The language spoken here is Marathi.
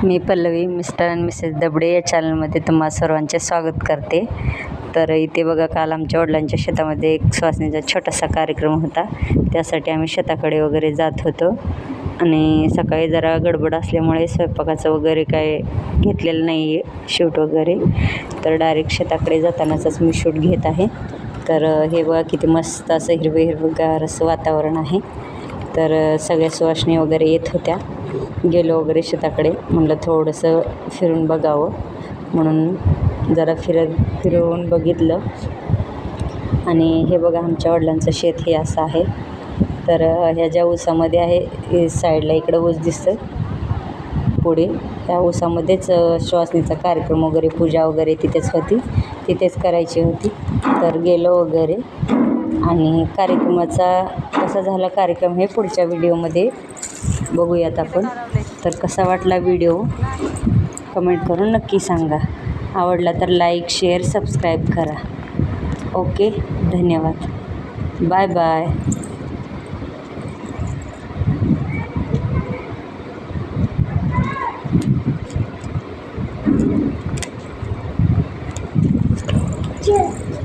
मी पल्लवी, मिस्टर आणि मिसेस दबडे या चॅनलमध्ये तुम्हा सर्वांचे स्वागत करते. तर इथे बघा, काल आमच्या वडिलांच्या शेतामध्ये एक सुवासिनीचा छोटासा कार्यक्रम होता. त्यासाठी आम्ही शेताकडे वगैरे जात होतो आणि सकाळी जरा गडबड असल्यामुळे स्वयंपाकाचं वगैरे काय घेतलेलं नाही आहे शूट वगैरे. तर डायरेक्ट शेताकडे जातानाच मी शूट घेत आहे. तर हे बघा किती मस्त असं हिरवंगार असं वातावरण आहे. तर सगळ्या सुवासिनी वगैरे येत होत्या. गेलो वगैरे शेताकडे, म्हटलं थोडंसं फिरून बघावं म्हणून जरा फिरवून बघितलं. आणि हे बघा, आमच्या वडिलांचं शेत हे असं आहे. तर ह्या ज्या ऊसामध्ये आहे साईडला इकडं ऊस दिसतं पुढे, त्या ऊसामध्येच सुवासिनीचा कार्यक्रम वगैरे, पूजा वगैरे तिथेच होती, तिथेच करायची होती. तर गेलो वगैरे आणि कार्यक्रमाचा कसा झाला कार्यक्रम हे पुढच्या व्हिडिओमध्ये बघूयात आपण. तर कसा वाटला व्हिडिओ कमेंट करून नक्की सांगा. आवडला तर लाईक, शेअर, सबस्क्राईब करा. ओके, धन्यवाद. Bye bye.